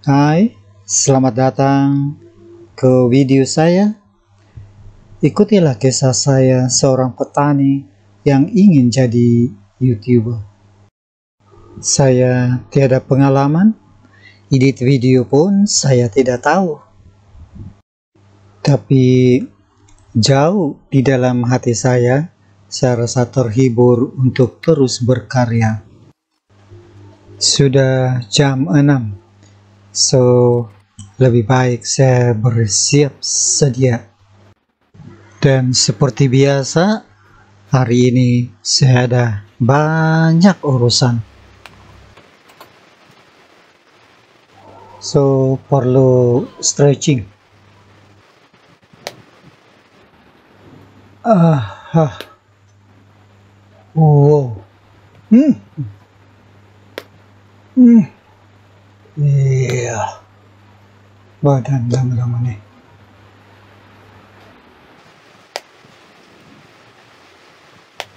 Hai, selamat datang ke video saya. Ikutilah kisah saya seorang petani yang ingin jadi YouTuber. Saya tiada pengalaman, edit video pun saya tidak tahu. Tapi jauh di dalam hati saya rasa terhibur untuk terus berkarya. Sudah jam 6. So, lebih baik saya bersiap sedia. Dan seperti biasa, hari ini saya ada banyak urusan. So, perlu stretching. Wow. Iya. Badan lama-lama nih.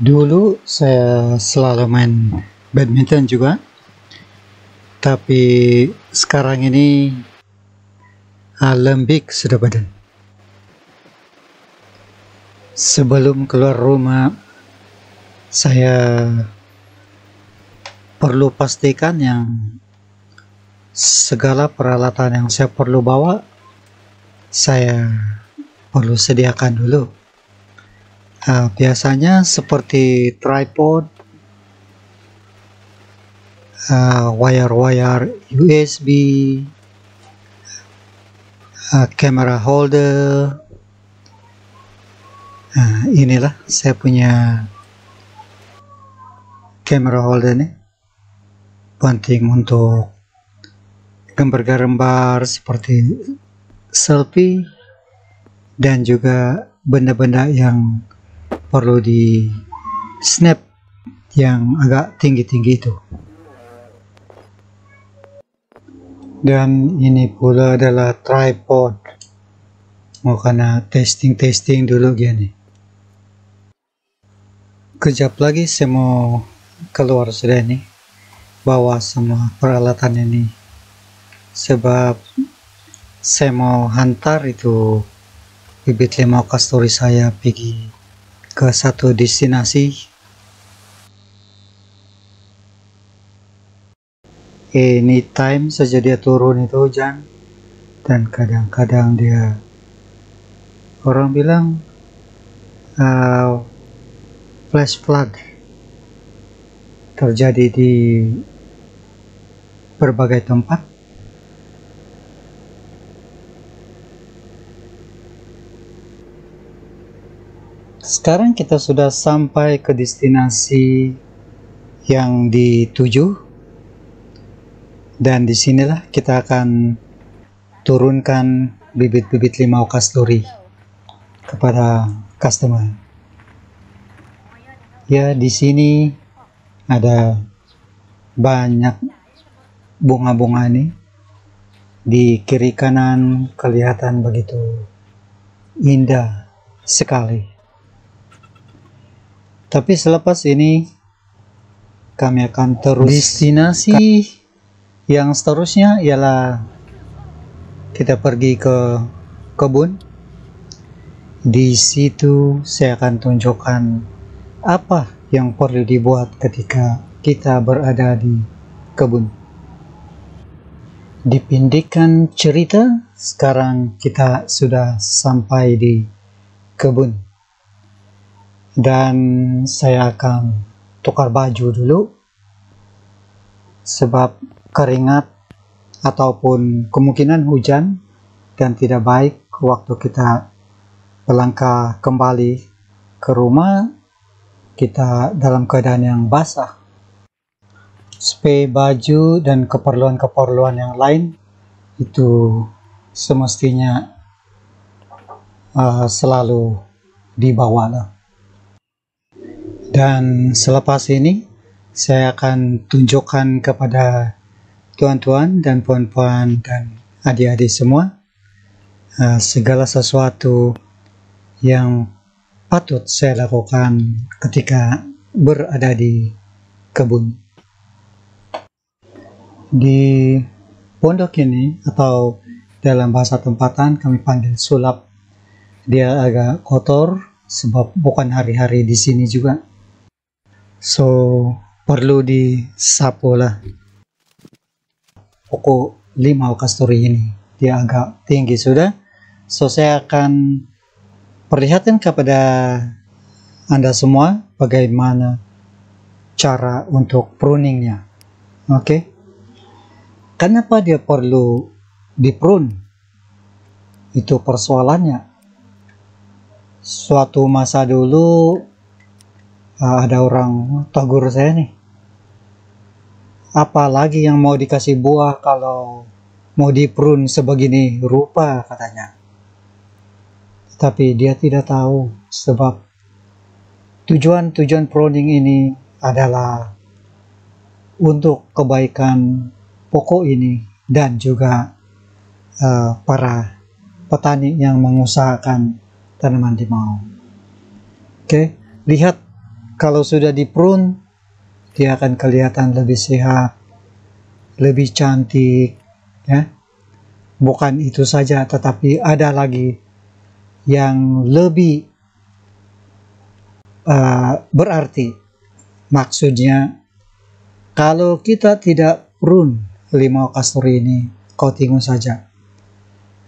Dulu saya selalu main badminton juga, tapi sekarang ini lembik sudah badan. Sebelum keluar rumah, saya perlu pastikan yang segala peralatan yang saya perlu bawa, saya perlu sediakan dulu. Biasanya seperti tripod, wire-wire USB, camera holder. Inilah saya punya camera holder nih, penting untuk gambar-gambar seperti selfie dan juga benda-benda yang perlu di snap yang agak tinggi-tinggi itu. Dan ini pula adalah tripod, mau karena testing dulu gini. Kejap lagi saya mau keluar sudah nih, bawa semua peralatan ini, sebab saya mau hantar itu bibit limau kasturi saya pergi ke satu destinasi. Anytime saja dia turun itu hujan, dan kadang-kadang dia, orang bilang flash flood terjadi di berbagai tempat. Sekarang kita sudah sampai ke destinasi yang dituju, dan disinilah kita akan turunkan bibit-bibit limau kasturi kepada customer. Ya, di sini ada banyak bunga-bunga ini. Di kiri kanan kelihatan begitu indah sekali. Tapi selepas ini kami akan terus. Destinasi yang seterusnya ialah kita pergi ke kebun. Di situ saya akan tunjukkan apa yang perlu dibuat ketika kita berada di kebun. Dipindahkan cerita, sekarang kita sudah sampai di kebun. Dan saya akan tukar baju dulu, sebab keringat ataupun kemungkinan hujan dan tidak baik waktu kita melangkah kembali ke rumah kita dalam keadaan yang basah. Supaya baju dan keperluan-keperluan yang lain itu semestinya selalu dibawa lah. Dan selepas ini saya akan tunjukkan kepada tuan-tuan dan puan-puan dan adik-adik semua segala sesuatu yang patut saya lakukan ketika berada di kebun. Di pondok ini, atau dalam bahasa tempatan kami panggil sulap, dia agak kotor sebab bukan hari-hari di sini juga. So perlu disapu lah. Pokok limau kasturi ini dia agak tinggi sudah. So saya akan perlihatkan kepada Anda semua bagaimana cara untuk pruningnya. Oke. Kenapa dia perlu diprune? Itu persoalannya. Suatu masa dulu ada orang tegur saya nih, apalagi yang mau dikasih buah kalau mau diprune sebegini rupa, katanya. Tapi dia tidak tahu sebab tujuan pruning ini adalah untuk kebaikan pokok ini dan juga para petani yang mengusahakan tanaman limau. Oke, lihat kalau sudah diprune, dia akan kelihatan lebih sehat, lebih cantik, ya. Bukan itu saja, tetapi ada lagi yang lebih berarti. Maksudnya, kalau kita tidak prune limau kasturi ini, kau tengok saja,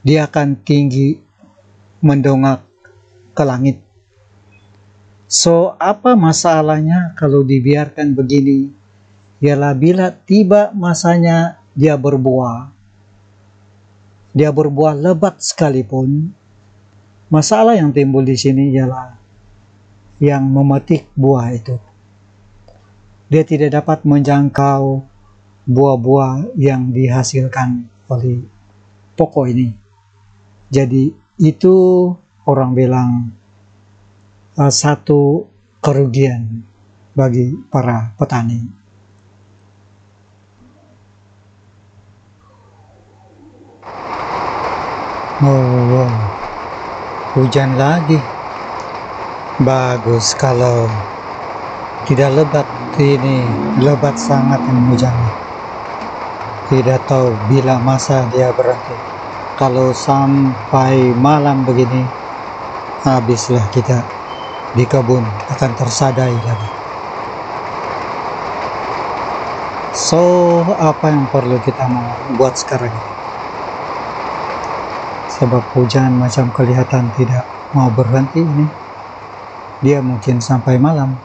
dia akan tinggi mendongak ke langit. So, apa masalahnya kalau dibiarkan begini? Ialah bila tiba masanya dia berbuah lebat sekalipun, masalah yang timbul di sini ialah yang memetik buah itu. Dia tidak dapat menjangkau buah-buah yang dihasilkan oleh pokok ini. Jadi itu orang bilang satu kerugian bagi para petani. Oh, hujan lagi. Bagus kalau tidak lebat. Ini lebat sangat ini hujannya. Tidak tahu bila masa dia berhenti. Kalau sampai malam begini, habislah kita di kebun, akan tersadai lagi. So, apa yang perlu kita mau buat sekarang ini? Sebab hujan macam kelihatan tidak mau berhenti ini. Dia mungkin sampai malam.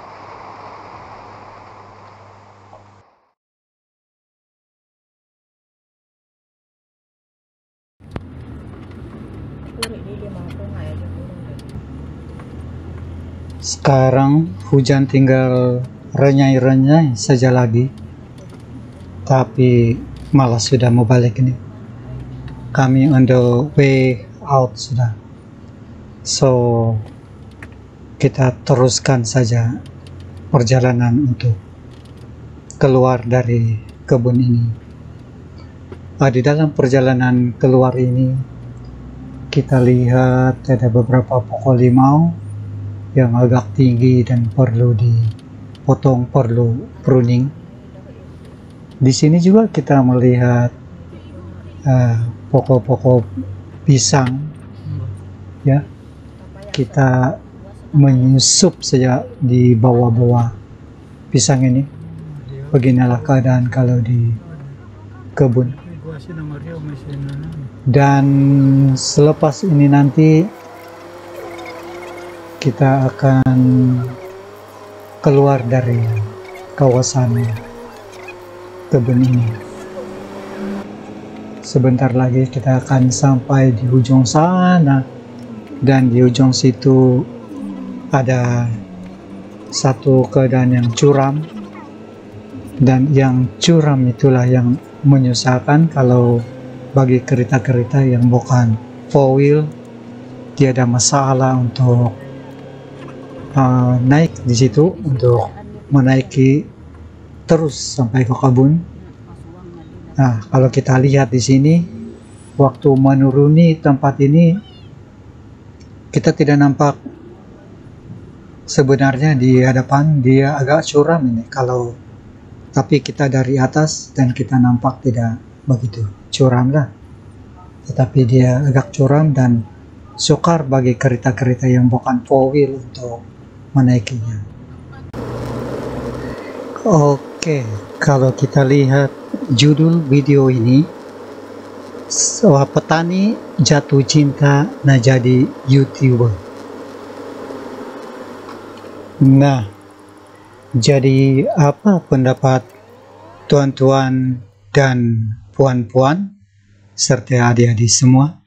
Sekarang hujan tinggal renyai-renyai saja lagi, tapi malah sudah mau balik ini. Kami on the way out sudah. So, kita teruskan saja perjalanan untuk keluar dari kebun ini. Di dalam perjalanan keluar ini, kita lihat ada beberapa pokok limau yang agak tinggi dan perlu dipotong, perlu pruning. Di sini juga kita melihat pokok-pokok pisang, ya. Kita menyusup saja di bawah-bawah pisang ini. Beginilah keadaan kalau di kebun. Dan selepas ini nanti kita akan keluar dari kawasan kebun ini. Sebentar lagi kita akan sampai di ujung sana, dan di ujung situ ada satu keadaan yang curam, dan yang curam itulah yang menyusahkan kalau bagi kereta-kereta yang bukan four wheel. Dia ada masalah untuk naik di situ, untuk menaiki terus sampai ke kebun. Nah, kalau kita lihat di sini, waktu menuruni tempat ini, kita tidak nampak sebenarnya di hadapan dia agak curam ini. Tapi kita dari atas dan kita nampak tidak begitu. curam lah, tetapi dia agak curam dan sukar bagi kereta-kereta yang bukan four wheel untuk menaikinya. Oke, kalau kita lihat judul video ini, seorang petani jatuh cinta nah jadi YouTuber. Nah, jadi apa pendapat tuan-tuan dan puan-puan serta adik-adik semua?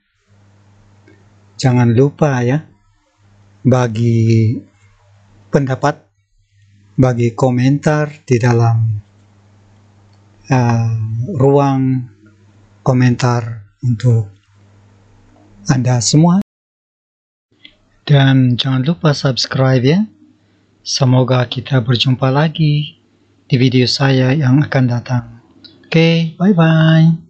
Jangan lupa ya, bagi pendapat, bagi komentar di dalam ruang komentar untuk Anda semua. Dan jangan lupa subscribe ya. Semoga kita berjumpa lagi di video saya yang akan datang. Oke, bye-bye.